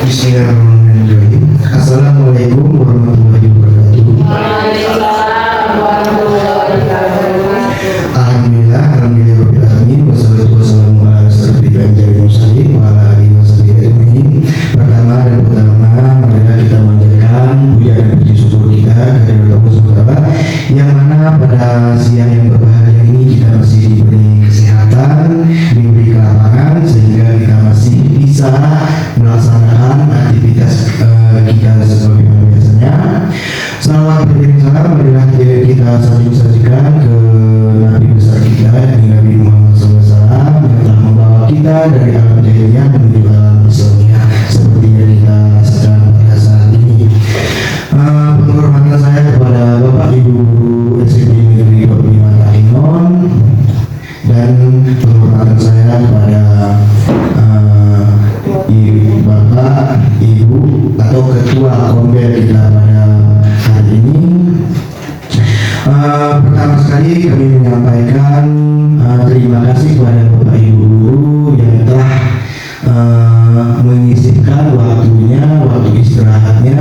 Bismillahirrahmanirrahim. Assalamualaikum warahmatullahi wabarakatuh. Alhamdulillah, alhamdulillah alamin. Wassalatu wassalamu ala asyrofil anbiya'i wal mursalin wa ala alihi washabihi ajmain. Pertama dan utama, marilah kita menjalankan puja dan puji syukur kita kepada Allah Subhanahu wa taala, yang mana pada siang yang berbahagia ini kita masih diberi kesehatan, diberi kelapangan, sehingga kita masih bisa melaksanakan aktivitas kita sebagaimana biasanya. Salawat beriring salam marilah kita sajikan ke Nabi besar kita, Nabi Muhammad SAW, yang telah membawa kita dari alam jahiliyah menuju alam Islamiyah seperti yang kita sedang pada saat ini. Penghormatan saya kepada Bapak Ibu Guru SMP Negeri 25 Tahinon, dan penghormatan saya kepada Bapak, Ibu atau Ketua Kombel kita pada hari ini. Pertama sekali kami menyampaikan terima kasih kepada Bapak Ibu Guru yang telah menyisihkan waktunya, waktu istirahatnya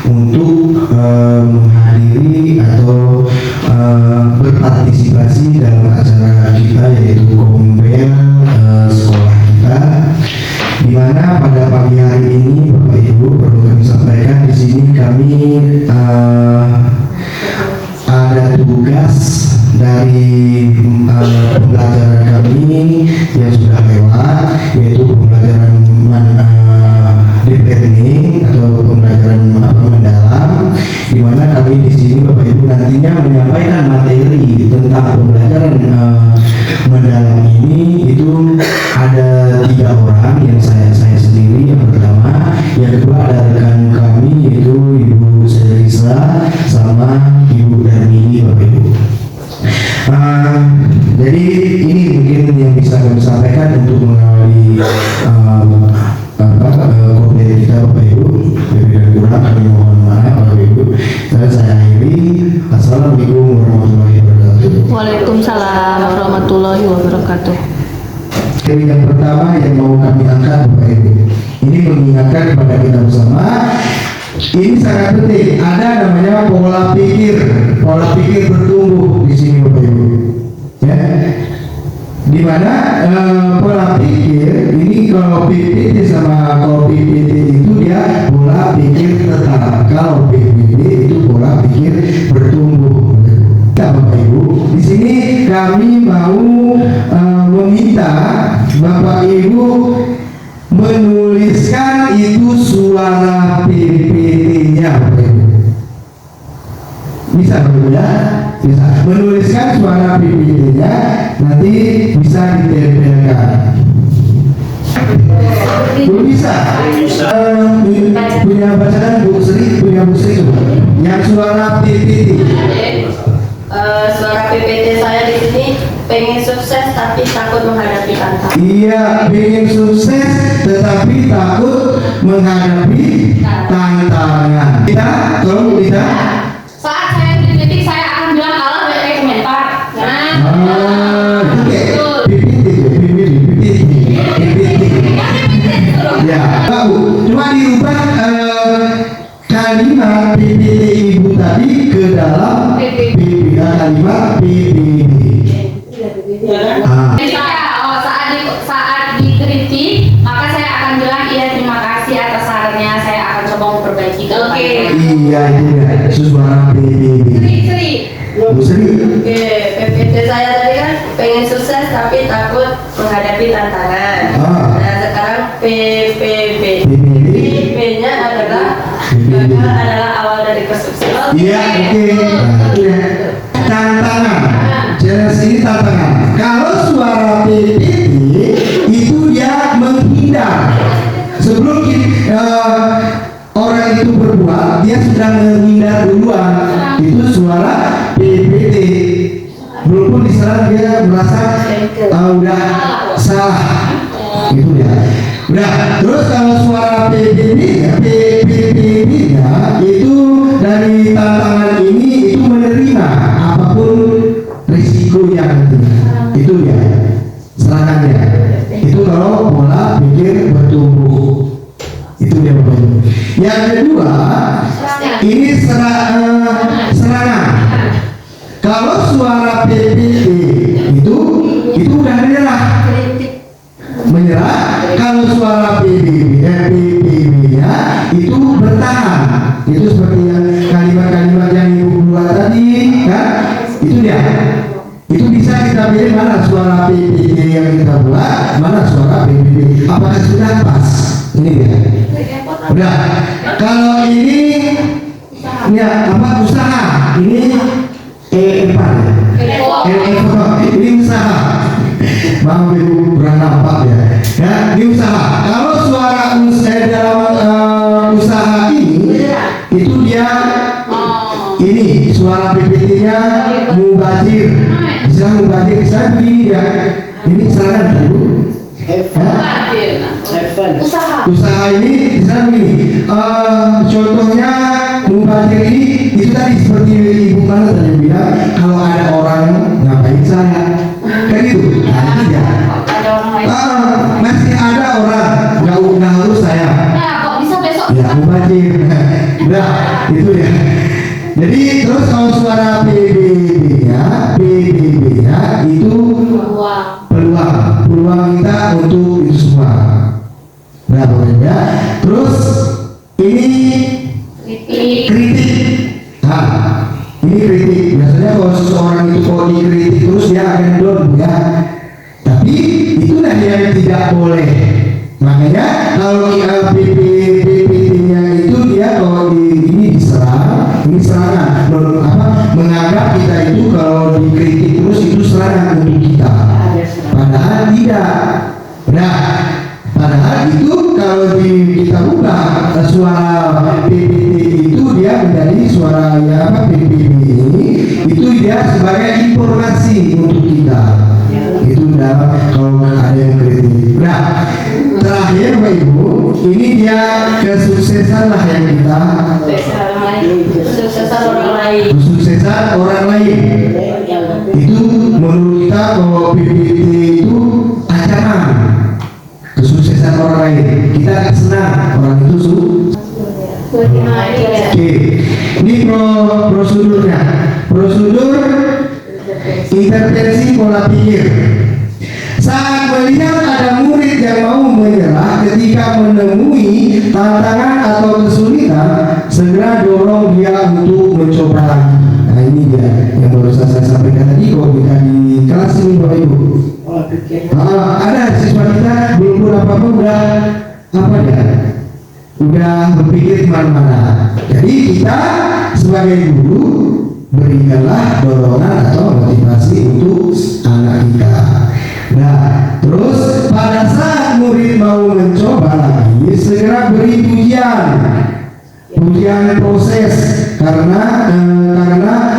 untuk menghadiri atau berpartisipasi dalam acara kita, yaitu Kombel sekolah kita, di mana pada pagi hari ini Bapak Ibu perlu kami sampaikan di sini kami ada tugas dari pembelajaran kami yang sudah lewat, yaitu pembelajaran deep learning atau pembelajaran mendalam, di mana kami di sini Bapak Ibu nantinya menyampaikan materi tentang pembelajaran mendalam ini. Itu ada 3 orang, yang saya sendiri yang pertama, yang kedua ada rekan kami yaitu Ibu Selisa sama Ibu Darmini, Bapak Ibu. Jadi ini mungkin yang bisa kami sampaikan untuk mengawali kopi kita, Bapak Ibu. Lebih dan kurang kami mohon maaf, Bapak Ibu. Dan saya akhiri. Assalamualaikum warahmatullahi wabarakatuh. Waalaikumsalam warahmatullahi wabarakatuh. Jadi yang pertama yang mau kami angkat, Bapak Ibu, ini mengingatkan kepada kita bersama. Ini sangat penting. Ada namanya pola pikir bertumbuh di sini, Bapak Ibu. Ya, di mana pola pikir ini, kalau PPT sama kalau PPT itu dia pola pikir tetap, kalau PPT itu pola pikir bertumbuh. Ya, Bapak Ibu, di sini kami mau meminta Bapak Ibu menuliskan itu suara PPT-nya, Bapak Ibu. Bisa, Bapak Ibu, ya? Bisa menuliskan suara PPT-nya, nanti bisa ditempelkan. Belum bisa? Punya bacaan Bu Sri, yang suara PPT. Suara PPT saya di sini, pengen sukses tapi takut menghadapi tantangan. Iya, pengen sukses tetapi takut menghadapi tantangan. Kita, tolong kita. Saat saya kritik, saya akan bilang Allah dari komentar. Ya, tahu. Cuma dirubah kalimat PPT Ibu tadi ke dalam kalimat PPT. Saat dikritik, maka saya akan bilang iya terima kasih atas sarannya, saya akan coba memperbaiki. Oke. Iya, suara PPT. Bu Sri. Oke, PPT saya tadi kan pengen sukses tapi takut menghadapi tantangan. Nah, sekarang PPB. P-nya adalah awal dari kesuksesan. Iya, oke. Tantangan. Jelas ini tantangan. Kalau suara PPT itu dia menghindar. Sebelum orang itu berbuat, dia sudah menghindar duluan. Itu suara PPT. Walaupun di sana dia merasa udah salah. Itu ya. Udah. Terus kalau suara PPT-nya itu dari tantangan ini itu menerima apapun risikonya nanti. Itu ya. Serangannya. Itu kalau pola pikir bertumbuh. Itu dia. Yang kedua, ini serangan. Kalau suara PPP itu udah menyerah. Kalau suara PPP-nya itu bertahan. Itu seperti yang kalimat-kalimat yang ibu buat tadi, kan? Itu dia. Itu bisa kita pilih mana suara PPP yang kita buat, mana suara PPP. Apakah sudah pas? Ini dia. Udah. Kalau ini usaha. Ini ini usaha. Maaf ibu kurang nampak ya. Ya, ini usaha. Kalau suara dalam usaha ini, itu dia ini suara PPT-nya mubazir. Bisa mubazir, bisa begini ya. Ini serangan dulu. Usaha ini bisa begini. Contohnya mubazir ini itu tadi seperti ibu mana tadi bilang, kalau ada orang ngapain saya, kan itu. Masih ada orang nggak harus saya. Kok bisa besok? Ya mubazir. Nah itu ya. Jadi terus kalau suara PBB-nya itu peluang kita untuk itu semua. Nah pokoknya. Terus ini kritik. Nah, ini kritik. Biasanya kalau seseorang itu kalau dikritik terus dia akan down ya. Tapi itulah yang tidak boleh. Makanya kalau PPT-nya itu dia kalau ini diserang, ini serangan. Menganggap kita itu kalau dikritik terus itu serangan untuk kita. Padahal tidak. Nah, padahal itu kalau kita ubah suara PPT itu dia menjadi suara PPP ini itu dia sebagai informasi untuk kita. Itu dalam kalau ada yang kritik. Nah, terakhir Bapak Ibu, ini dia kesuksesan lah yang kita kesuksesan orang lain. Itu menurut kita bahwa PPT itu ancaman kesuksesan orang lain. Kita akan senang orang itu Oke, ini prosedurnya. Prosedur intervensi pola pikir. Saat melihat ada murid yang mau menyerah ketika menemui tantangan atau kesulitan, segera dorong dia untuk mencoba lagi. Nah ini dia yang baru saya sampaikan tadi. Kalau kita di kelas ini Bapak Ibu, ada siswa kita belum pun apa-apa udah berpikir kemana-mana. Jadi kita sebagai guru berikanlah dorongan atau motivasi untuk anak kita. Nah, terus pada saat murid mau mencoba lagi, segera beri pujian proses karena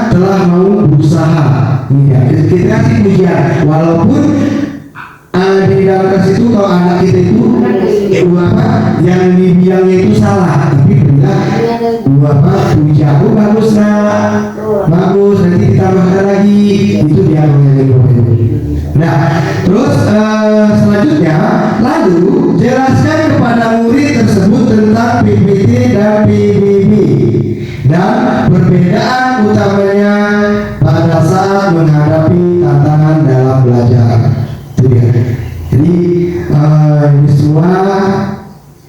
telah mau berusaha. Ya, kita kasih pujian, walaupun di dalam kasih itu kalau anak kita itu yang dibilangnya itu salah, tapi berilah pujian, bagus nak, bagus, nanti ditambahkan lagi. Itu dia yang. Nah, terus selanjutnya, lalu jelaskan kepada murid tersebut tentang PPT dan PBB dan perbedaan utamanya pada saat menghadapi tantangan dalam belajar. Itu dia. Jadi ini semua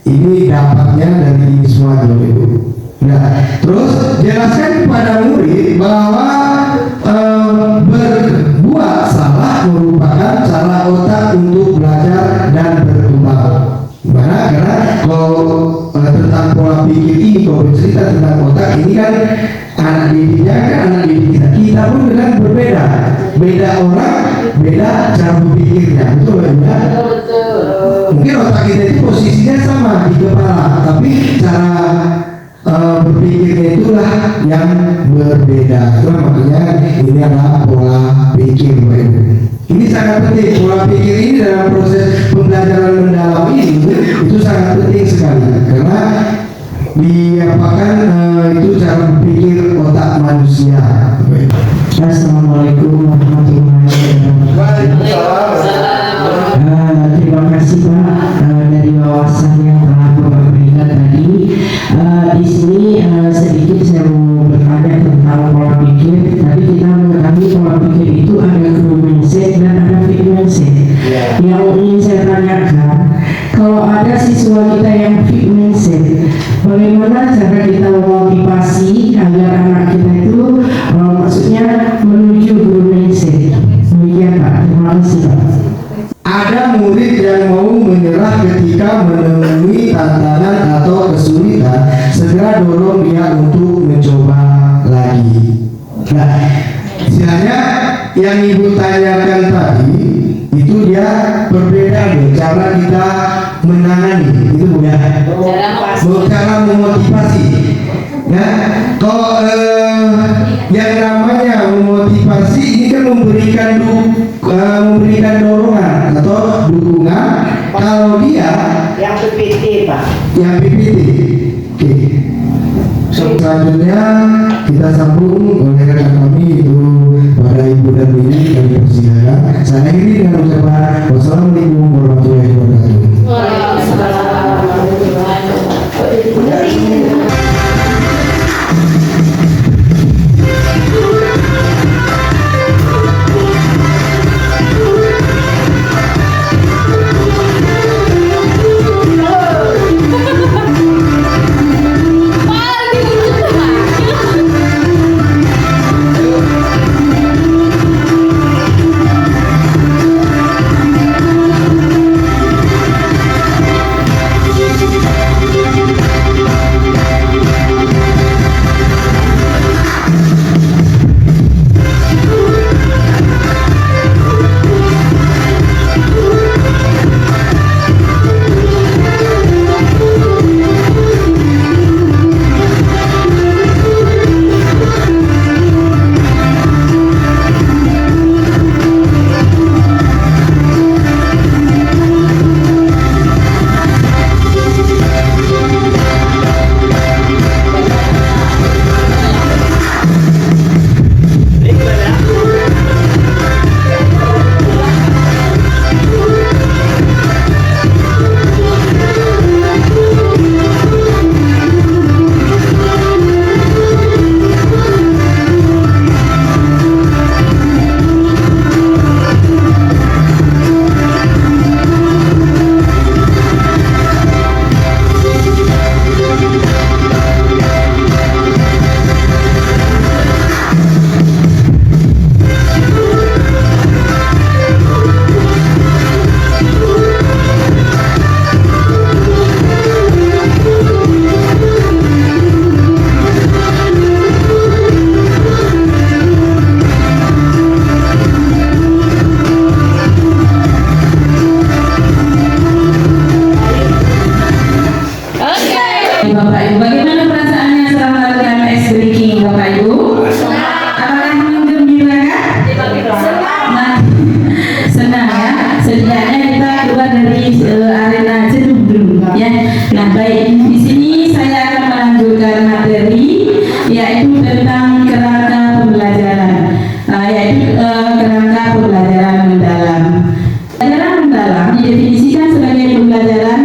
ini dapatnya dari semua Ibu. Nah, terus jelaskan kepada murid bahwa berbuat salah merupakan cara otak untuk belajar dan berkembang. Karena kalau tentang pola pikir ini, kalau bercerita tentang otak ini kan anak didiknya kan anak didik kita pun dengan berbeda. Beda orang, beda cara berpikirnya. Betul ya? Mungkin otak kita itu posisinya sama di kepala, tapi cara berpikirnya itulah yang berbeda. Itulah makanya ini adalah pola pikir. Ini sangat penting. Pola pikir ini dalam proses pembelajaran mendalam ini itu sangat penting sekali karena diapakan itu cara berpikir otak manusia. Assalamualaikum warahmatullahi wabarakatuh. Terima kasih Pak dari wawasan yang telah Bapak berikan tadi. bagaimana cara kita memotivasi agar anak kita itu maksudnya menuju guru mindset. Demikian Pak, terima kasih Pak. Ada murid yang mau menyerah ketika menemui tantangan atau kesulitan, segera dorong dia untuk mencoba lagi. Nah, istilahnya yang ibu tanyakan tadi itu dia berbeda nih cara kita menangani itu Bu ya. Cara memotivasi. Ya, kalau yang namanya memotivasi ini kan memberikan dorongan atau dukungan. Kalau dia Yang PPT Pak. yang PPT. Oke. Selanjutnya kita sambung oleh rekan kami itu pada Ibu dan Bibi kami persilakan. Saya akhiri dengan ucapan wassalamualaikum warahmatullahi wabarakatuh. Bapak Ibu, bagaimana perasaannya selama latihan ice breaking Bapak Ibu? Apakah menggembirakan? Nah, senang ya. Setidaknya kita keluar dari arena jenuh dulu ya. Nah baik, di sini saya akan melanjutkan materi yaitu tentang kerangka pembelajaran, kerangka pembelajaran mendalam. Pembelajaran mendalam didefinisikan sebagai pembelajaran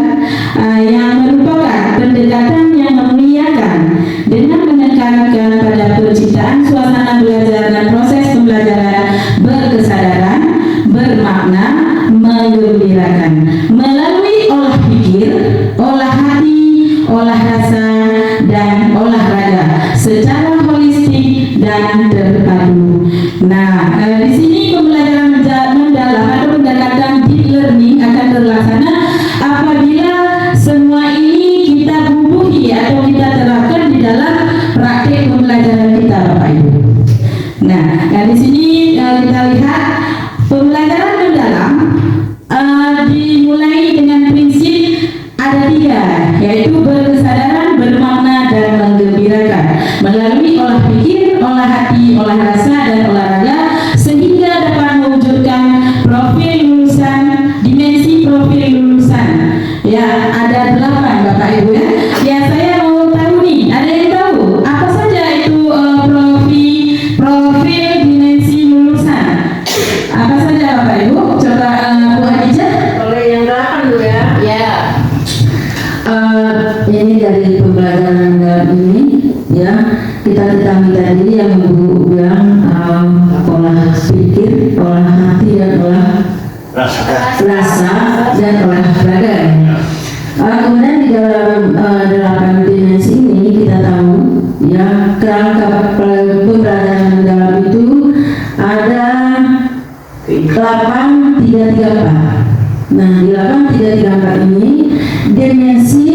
yang merupakan pendekatan yang memuliakan dengan menekankan pada penciptaan suasana belajar dan proses pembelajaran berkesadaran, bermakna, menggembirakan melalui olah pikir, olah hati, olah rasa, dan olahraga secara holistik dan terpadu. Nah, di sini pembelajaran mendalam atau pendekatan deep learning akan terlaksana apabila semua ini kita bubuhi atau kita terapkan di dalam praktik pembelajaran kita, Bapak Ibu. Nah, di sini kita lihat pembelajaran mendalam dimulai dengan prinsip ada 3, yaitu berkesadaran, bermakna, dan menggembirakan melalui olah pikir, olah hati, olah rasa, dan olahraga sehingga dapat mewujudkan profil lulusan, dimensi profil lulusan. Ya, ada 8 Bapak Ibu ya. Ya, saya mau tahu nih, ada yang tahu apa saja itu profil dimensi lulusan? Apa saja Bapak Ibu? Coba Bu Adijah. Oleh yang 8 dulu ya. Ya. Ini dari pembelajaran ini ya, kita ketahui tadi yang Bu bilang olah pikir, olah hati, dan olah rasa dan olahraga. Kemudian di dalam 8 dimensi Nah, di 8334 ini dimensi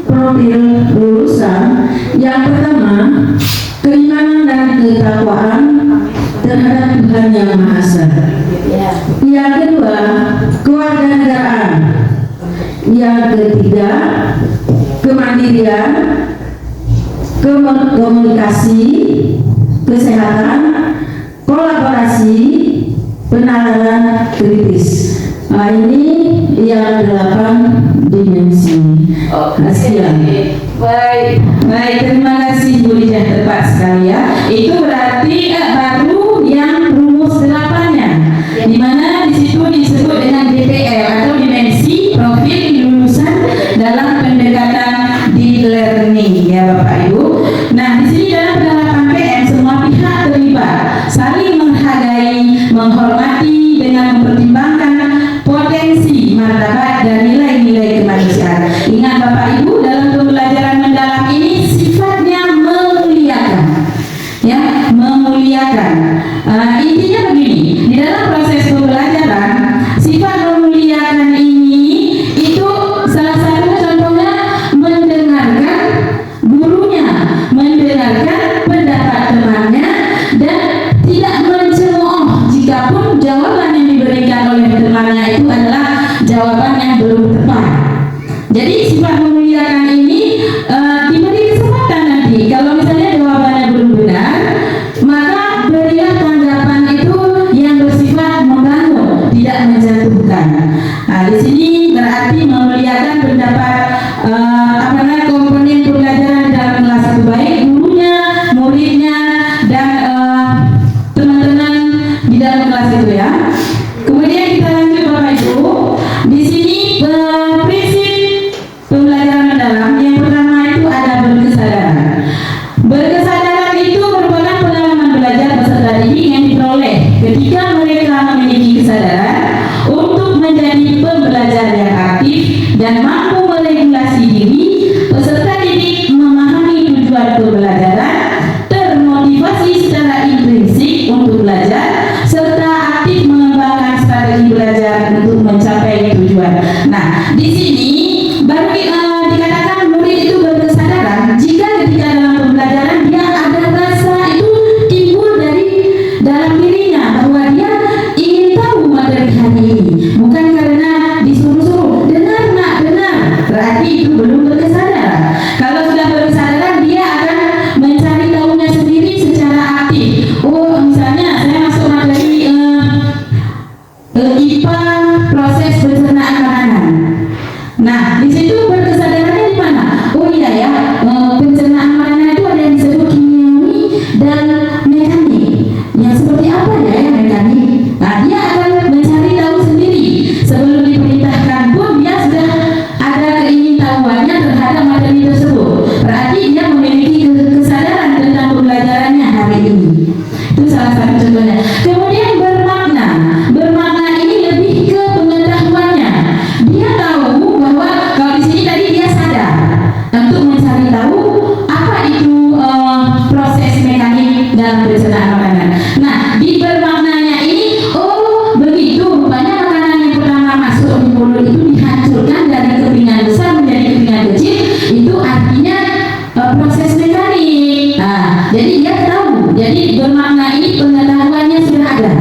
profil lulusan yang pertama, keimanan dan ketakwaan terhadap Tuhan Yang Maha Esa. Yang kedua, kewarganegaraan. Yang ketiga, kemandirian, komunikasi, kesehatan, kolaborasi, penalaran kritis. Nah, ini yang 8 dimensi. Sekian. Baik, terima kasih Bu Lidah, tepat sekali ya. Itu berarti baru yang rumus 8-nya, di mana di situ disebut dengan DPL atau dimensi profil lulusan dalam pendekatan deep learning ya Bapak Ibu. Nah, di sini dalam penerapan PM semua pihak terlibat, saling menghargai, menghormati dengan mempertimbangkan potensi, martabat dan nilai-nilai kemanusiaan. Ingat Bapak Ibu, dalam pembelajaran mendalam ini sifatnya memuliakan, ya, memuliakan. Intinya begini, di dalam proses pembelajaran sifat memuliakan ini itu salah satu contohnya mendengarkan gurunya, mendengarkan pendapat temannya, dan tidak mencemooh jikapun jawaban yang diberikan oleh temannya itu adalah jawaban yang belum tepat. Jadi sifat memuliakan ini diberi kesempatan nanti. Kalau misalnya jawabannya belum benar, maka berilah tanggapan itu yang bersifat membangun, tidak menjatuhkan. Nah, di sini berarti memuliakan pendapat komponen pembelajaran dalam kelas itu, baik gurunya, muridnya, dan teman-teman di dalam kelas itu ya. Kemudian kita lanjut Bapak Ibu. Di sini prinsip pembelajaran mendalam yang pertama itu ada berkesadaran. Berkesadaran itu merupakan pengalaman belajar peserta didik yang diperoleh ketika mereka memiliki kesadaran untuk menjadi pembelajar yang aktif dan mampu meregulasi diri. Peserta didik memahami tujuan pembelajaran, termotivasi secara intrinsik untuk belajar, serta aktif mengembangkan strategi belajar untuk mencapai tujuan. Nah, di sini baru dikatakan murid itu berkesadaran jika ketika dalam pembelajaran dia ada rasa itu timbul dari dalam dirinya bahwa dia ingin tahu materi hari ini, bukan karena disuruh-suruh dengar nak dengar, berarti itu belum berkesadaran. Kalau sudah berkesadaran, dia akan mencari tahunya sendiri secara aktif. Oh, misalnya saya masuk materi IPA proses pencernaan makanan. Nah, di situ berkesadarannya di mana? Oh iya ya, pencernaan makanan itu ada yang disebut kimiawi dan mekanik. Yang seperti apa ya yang mekanik? Nah, dia akan mencari tahu sendiri. Sebelum diperintahkan pun dia sudah ada keingintahuannya terhadap materi tersebut. Berarti dia memiliki kesadaran tentang pembelajarannya hari ini. Itu salah satu contohnya. Kemudian bermakna. Bermakna ini lebih ke pengetahuannya. Dia tahu bahwa kalau di sini tadi dia sadar untuk mencari tahu apa itu proses mekanik dalam pencernaan makanan. Nah, di bermaknanya ini, oh begitu, rupanya makanan yang pertama masuk di mulut itu dihancurkan dari kepingan besar menjadi kepingan kecil. Itu artinya proses mekanik. Nah, jadi dia tahu. Jadi bermakna ini pengetahuannya sudah ada,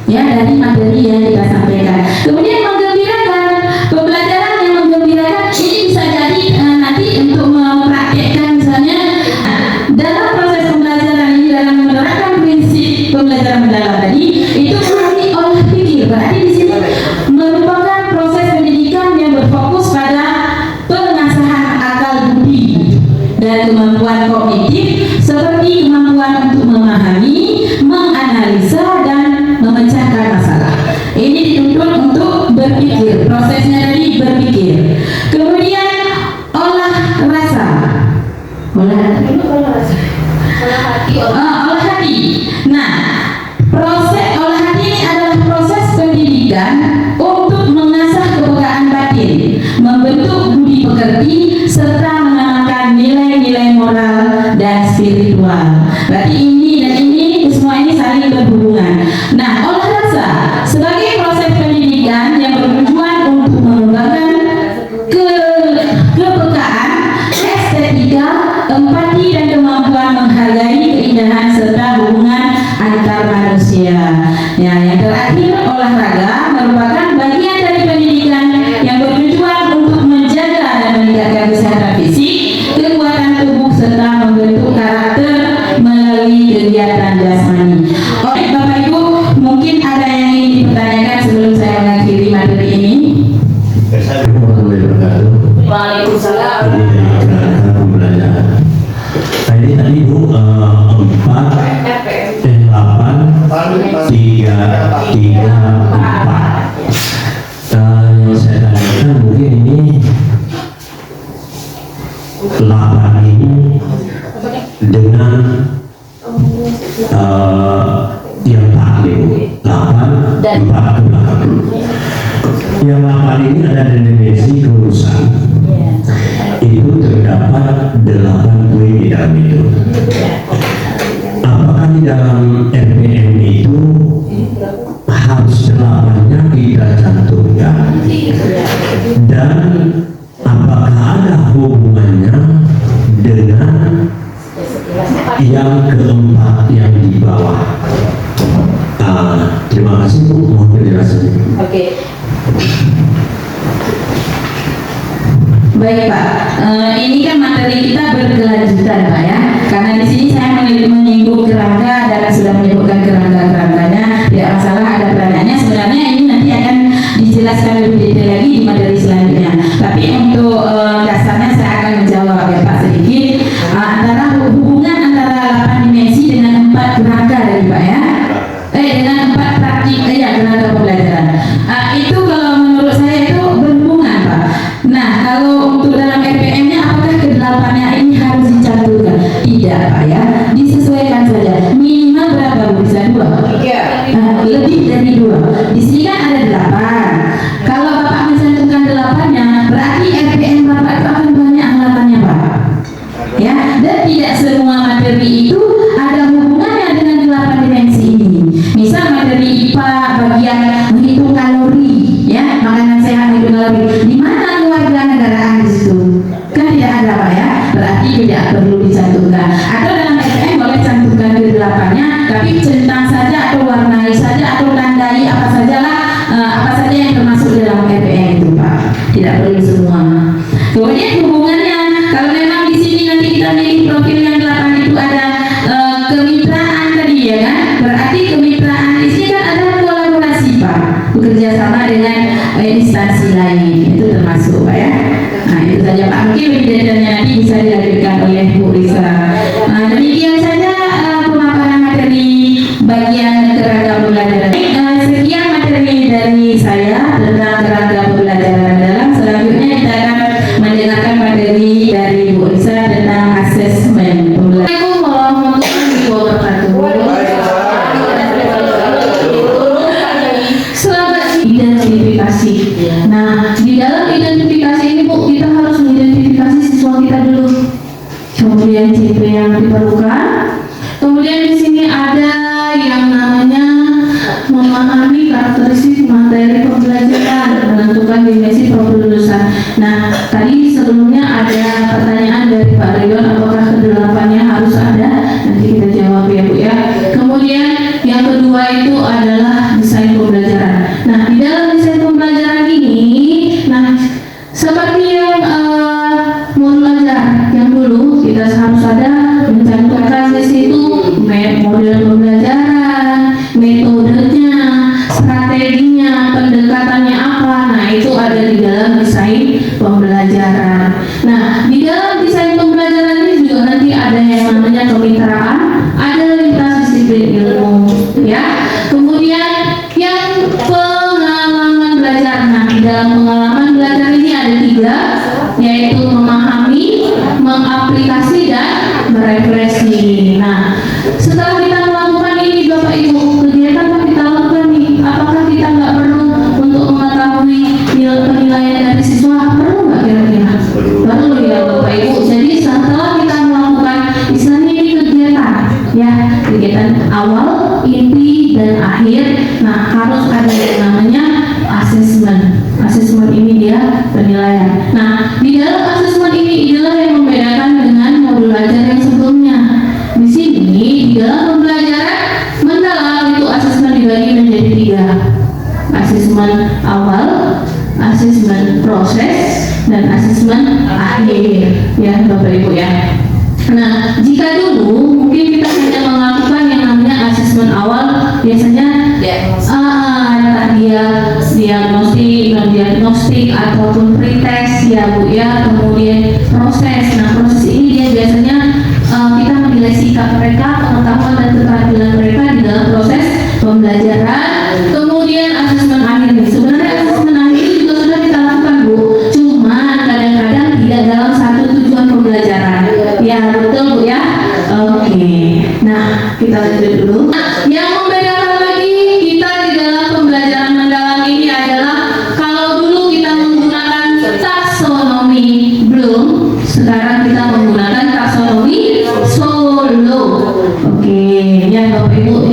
ya, dari materi yang kita sampaikan. Kemudian menggembirakan, pembelajaran yang menggembirakan ini bisa jadi nanti untuk mempraktekkan misalnya dalam proses pembelajaran ini, dalam menerapkan prinsip pembelajaran mendalam tadi itu melalui olah pikir. Berarti di sini merupakan proses pendidikan yang berfokus pada pengasahan akal budi dan kemampuan kognitif seperti kemampuan untuk memahami, menganalisa, dan memecahkan masalah. Ini dituntut untuk berpikir, prosesnya tadi berpikir. Kemudian olah rasa, olah hati. Nah, proses olah hati ini adalah proses pendidikan untuk mengasah kepekaan batin, membentuk budi pekerti, serta menanamkan nilai-nilai moral dan spiritual. Berarti ini dan ini semua ini saling berhubungan. Nah, olah rasa sebagai proses pendidikan yang bertujuan untuk 8 ini dengan yang taklim 8 Dan 4 ke belakang. Yang 8 ini ada dimensi kelulusan. Itu terdapat 8 poin di dalam itu. Apakah di dalam RPM itu harus 8-nya kita cantumkan? Dan apakah ada hubungannya dengan yang keempat yang di bawah? Terima kasih Bu, mohon penjelasannya. Oke. Baik Pak, ini kan materi kita berkelanjutan Pak ya. Karena di sini saya menyinggung kerangka dan sudah menyebutkan kerangkanya, tidak masalah ada pertanyaannya. Sebenarnya ini nanti akan dijelaskan lebih detail lagi di materi selanjutnya. Tapi untuk dasarnya saya akan menjawab ya Pak sedikit antara hubungan antara 8 dimensi dengan 4 kerangka dari Pak ya. Dengan 4 praktik kerangka pembelajaran. Itu kalau menurut saya itu berhubungan Pak. Nah, kalau untuk dalam RPM-nya apakah ke-8-nya ini harus dicantumkan? Tidak Pak ya, disesuaikan saja. Minimal berapa Bu? Bisa 2? Lebih dari 2. Di sini kan ada 8. Kalau Bapak mencantumkan 8-nya, berarti RPM Bapak itu akan banyak halamannya Pak. Ya, dan tidak semua materi itu ada hubungannya dengan 8 dimensi ini. Misal materi IPA bagian menghitung kalori, ya, makanan sehat menghitung kalori. Di mana keluarga negaraan di situ? Kan tidak ada Pak ya. Berarti tidak perlu dicantumkan. Atau dalam RPM boleh cantumkan ke-8-nya, tapi centang saja atau warnai saja atau tandai apa sajalah, apa saja yang termasuk dalam RPM itu Pak. Tidak perlu semua. Kemudian hubungannya, kalau memang di sini nanti kita milih profil yang 8 itu ada kemitraan tadi ya kan, berarti kemitraan di sini kan ada kolaborasi Pak, bekerja sama dengan instansi lain, itu termasuk Pak ya. Nah itu saja Pak, mungkin lebih detailnya nanti bisa dilanjutkan oleh Bu Risa. Demikian saja pemaparan materi bagian kerangka pembelajaran. Sekian materi dari saya tentang kerangka pembelajaran dalam. Selanjutnya kita akan mendengarkan materi dari Bu Risa tentang asesmen pembelajaran. Assalamualaikum warahmatullahi wabarakatuh. Selamat identifikasi. Nah, di dalam identifikasi ini Bu, kita harus mengidentifikasi siswa kita dulu. Kemudian CP yang diperlukan. Kemudian di sini ada yang namanya memahami karakteristik materi pembelajaran, menentukan dimensi profil lulusan. Nah, tadi sebelumnya ada pertanyaan dari Pak Ridwan, apakah ke-8-nya harus ada? Nanti kita jawab ya Bu ya. Kemudian yang kedua itu adalah desain pembelajaran. Nah, di dalam desain pembelajaran ini, nah seperti yang modul ajar yang dulu kita harus ada mencantumkan di situ model pembelajaran, metodenya, strateginya, pendekatannya apa. Nah, itu ada di dalam desain pembelajaran. Nah, di dalam desain pembelajaran ini juga nanti ada yang namanya kemitraan, ada lintas disiplin ilmu, ya. Kemudian yang pengalaman belajar. Nah, di dalam pengalaman belajar ini ada 3, yaitu memahami, mengaplikasi, dan merefleksi. Nah, setelah kita melakukan ini Bapak Ibu, kegiatan yang kita lakukan nih, apakah kita nggak perlu untuk mengetahui penilaian dari siswa? Perlu nggak kira-kira? Perlu ya Bapak Ibu. Jadi setelah kita melakukan istilahnya ini kegiatan, ya kegiatan awal, inti, dan akhir. Nah, harus ada yang namanya asesmen. Asesmen ini dia penilaian. Nah, di dalam asesmen ini adalah yang membedakan dengan modul ajar yang sebelumnya. Di sini di dalam pembelajaran mendalam itu asesmen dibagi menjadi 3. Asesmen awal, asesmen proses, dan asesmen akhir, ya Bapak Ibu ya. Nah, jika dulu mungkin kita hanya melakukan yang namanya asesmen awal, biasanya diagnostik ataupun pretest ya Bu ya, kemudian proses. Nah, proses ini dia biasanya kita menilai sikap mereka, pengetahuan dan keterampilan mereka di dalam proses pembelajaran. Kemudian asesmen akhir nih, sebenarnya asesmen akhir juga sudah kita lakukan Bu, cuma kadang-kadang tidak dalam satu tujuan pembelajaran lanjut dulu. Yang membedakan lagi kita di dalam pembelajaran mendalam ini adalah kalau dulu kita menggunakan taksonomi belum, sekarang kita menggunakan taksonomi solo. Oke, ya Bapak Ibu,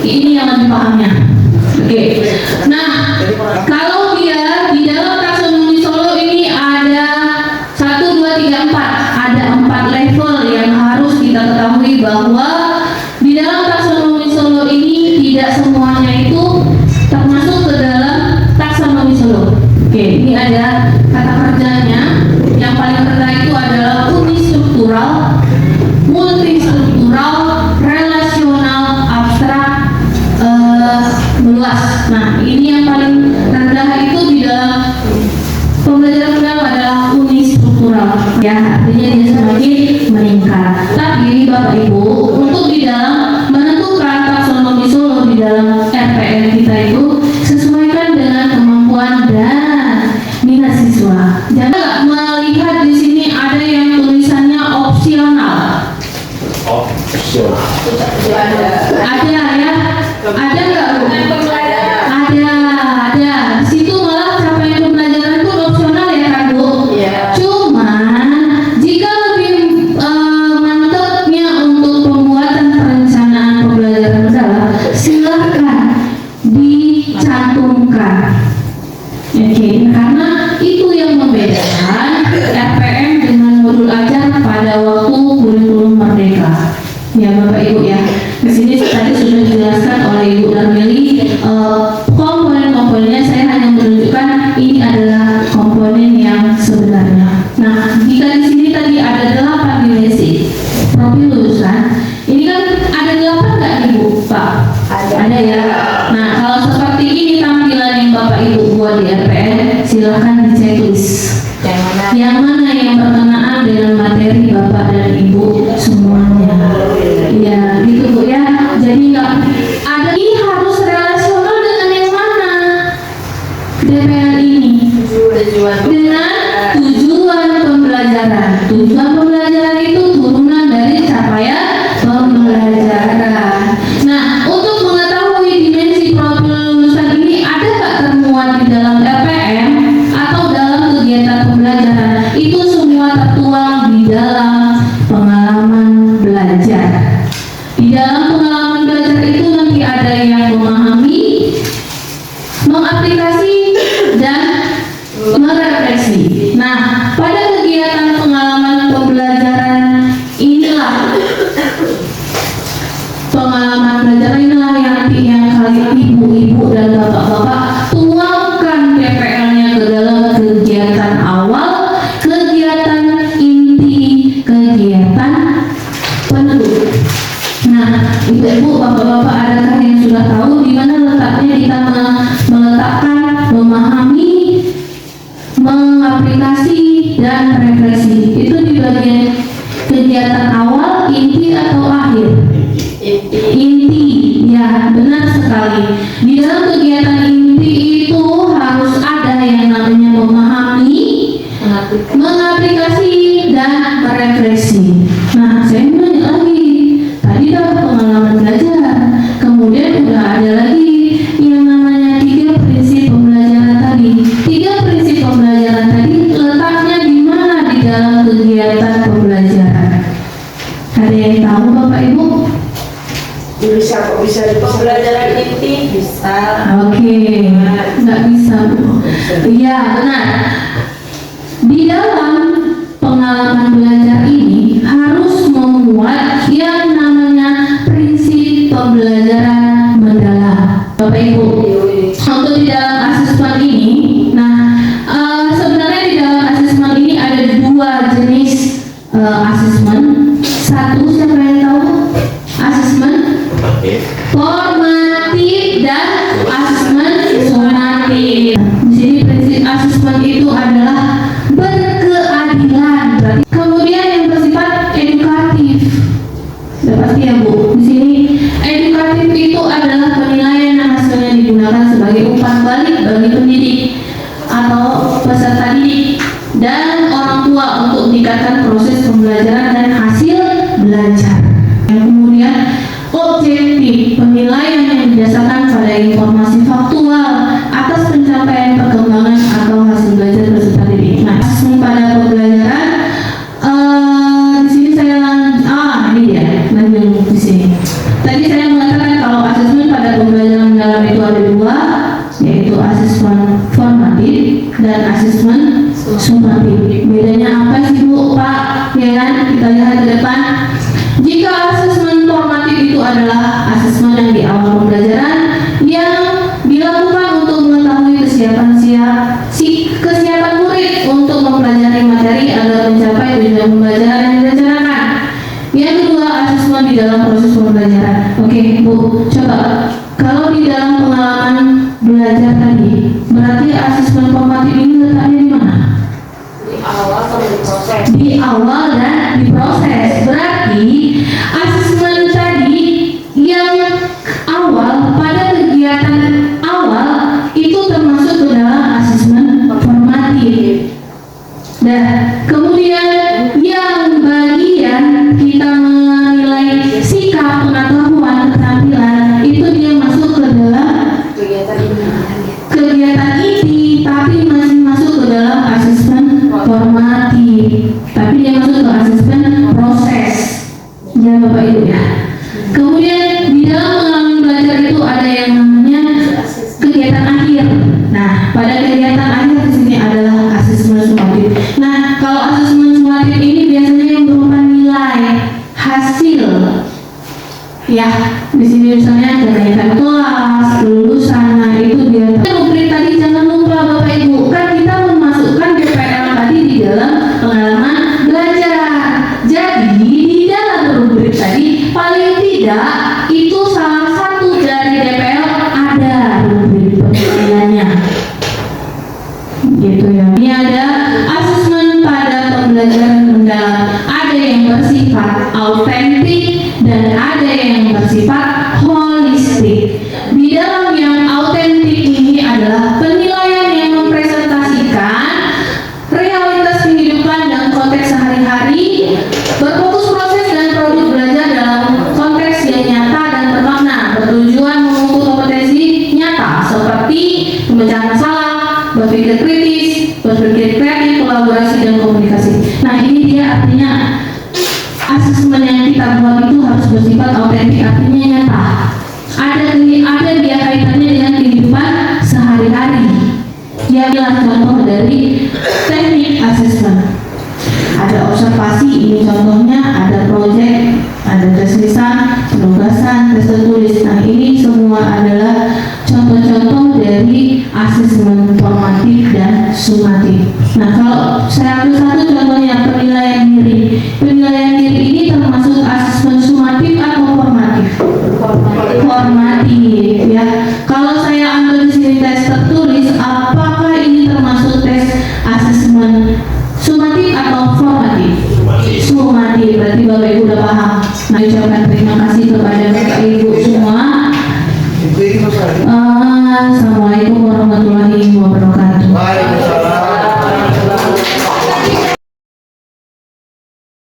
ini yang lebih pahamnya. Oke, nah kalau dia di dalam taksonomi solo ini ada 1, 2, 3, 4, ada 4 level yang harus kita ketahui bahwa di dalam taksonomi solo ini tidak semuanya itu termasuk ke dalam taksonomi solo. Oke, ini ada kata kerjanya. Yang paling rendah itu adalah unistruktural, multistruktural, relasional, abstrak, meluas. Nah, ini yang paling rendah itu di dalam pembelajaran mendalam adalah unistruktural. Ya, artinya dia semakin meningkat. Tapi Bapak Ibu, untuk di dalam menentukan taksonomi solo di dalam RPN kita itu sesuaikan dengan kemampuan dan minat siswa. Jangan melihat di sini ada yang tulisannya opsional. Ada ya? Ada nggak Bu? Ada. Di situ malah capaian pembelajaran itu opsional ya kan Bu? Iya. Cuman jika lebih mantapnya untuk pembuatan perencanaan pembelajaran mendalam, silakan dicantumkan. Oke, karena itu yang membedakan RPM dengan modul ajar pada waktu kurikulum merdeka. Ya Bapak Ibu ya, di sini tadi sudah dijelaskan oleh Ibu Darmeli komponen-komponennya. Saya hanya menunjukkan ini adalah komponen yang sebenarnya. Nah, jika di sini tadi ada 8 dimensi profil lulusan, ini kan ada 8 nggak Ibu Pak? Ada ya. Nah, kalau seperti ini tampilan yang Bapak Ibu buat di RPN, silahkan di checklist. Yang mana yang berkenaan dengan materi Bapak dan Ibu semuanya. Ya, gitu Bu ya. Jadi nggak ada, ini harus relasional dengan yang mana? DPL ini dengan tujuan pembelajaran. Tujuan pembelajaran itu turunan dari capaian pembelajaran. Nah, untuk mengetahui dimensi profil lulusan ini ada nggak termuat di dalam RPM atau dalam kegiatan pembelajaran? Itu semua tertuang di dalam pengalaman belajar. Di dalam pengalaman belajar itu nanti ada yang memahami, mengaplikasi, dan merefleksi. Nah, pada kegiatan pengalaman pembelajaran inilah yang nanti yang kalian ibu-ibu dan bapak-bapak tuangkan PPL-nya ke dalam kegiatan awal, kegiatan inti, kegiatan penutup. Nah, ibu-ibu, bapak-bapak, adakah yang sudah tahu di mana letaknya kita meletakkan, memahami, mengaplikasi, dan refleksi? Itu di bagian kegiatan awal, inti, atau akhir? Inti, ya benar sekali. Di dalam kegiatan inti itu harus ada yang namanya memahami, mengaplikasi, dan merefleksi. Nah, saya nanya lagi. Tadi dapat pengalaman belajar, kemudian udah ada lagi yang namanya 3 prinsip pembelajaran tadi. 3 prinsip pembelajaran tadi letaknya di mana di dalam kegiatan pembelajaran? Ada yang tahu Bapak Ibu? Bisa di pembelajaran inti bisa. Oke, nggak bisa Bu. Iya benar. Di dalam pengalaman belajar ini harus memuat yang namanya prinsip pembelajaran mendalam. Bapak Ibu, untuk di dalam asesmen ini, sebenarnya di dalam asesmen ini ada 2 jenis asesmen. Satu, siapa yang tahu? Asesmen formatif dan asesmen sumatif. Di sini prinsip asesmen itu adalah berkeadilan. Kemudian yang bersifat edukatif. Sudah pasti ya Bu. Di sini edukatif itu adalah penilaian yang hasilnya digunakan sebagai umpan balik bagi pendidik atau peserta didik dan orang tua untuk meningkatkan proses pembelajaran dan hasil belajar. Yang kemudian Kemudian kita lihat ke depan. Jika asesmen formatif itu adalah asesmen yang di awal pembelajaran yang dilakukan untuk mengetahui kesiapan murid untuk mempelajari materi agar mencapai tujuan pembelajaran yang direncanakan. Yang kedua, asesmen di dalam proses pembelajaran. Oke, Bu, coba kalau di dalam pengalaman belajar tadi, berarti asesmen formatif ini letaknya di mana? Di awal atau di proses? Di awal dan di proses. Berarti asesmen tadi yang awal pada kegiatan awal itu termasuk ke dalam asesmen formatif. Dan kemudian yang bagian kita menilai sikap, pengetahuan, keterampilan itu dia masuk ke dalam kegiatan inti, tapi masih masuk ke dalam asesmen formatif, tapi dia masuk ke asesmen proses. Ya Bapak Ibu ya. Kemudian di dalam pengalaman belajar itu ada yang namanya kegiatan akhir. Nah, pada kegiatan akhir di sini adalah asesmen sumatif. Nah, kalau asesmen sumatif ini biasanya yang berupa nilai hasil. Ya, di sini misalnya kenaikan kelas, kelulusan, nah itu dia. Rubrik tadi jangan lupa Bapak Ibu, kan kita memasukkan DPL tadi di dalam pengalaman belajar. Jadi di dalam rubrik tadi paling tidak itu salah satu dari DPL ada rubrik penilaiannya. Gitu ya. Ini ada asesmen pada pembelajaran mendalam. Ada yang bersifat autentik dan ada yang bersifat holistik. Di dalam yang autentik ini adalah penilaian yang mempresentasikan realitas kehidupan dan konteks sehari-hari, berfokus proses dan produk belajar dalam konteks yang nyata dan bermakna, bertujuan mengukur kompetensi nyata seperti pemecahan masalah, berpikir kritis, berpikir kreatif, kolaborasi dan komunikasi. Nah, ini dia artinya asesmen yang kita buat itu harus bersifat autentik, artinya nyata. Ada dia kaitannya dengan kehidupan sehari-hari. Dia adalah contoh dari teknik asesmen. Ada observasi, ini contohnya, ada proyek, ada tes lisan, penugasan, tes tertulis. Nah, ini semua adalah contoh-contoh dari asesmen formatif dan sumatif. Nah, kalau satu contohnya penilaian diri. Penilaian diri ini termasuk asesmen sumatif atau formatif? Formatif, ya. Kalau saya ambil di sini tes tertulis, apakah ini termasuk tes asesmen sumatif atau formatif? Sumatif. Berarti Bapak Ibu udah paham. Nah, ucapkan terima kasih kepada Bapak Ibu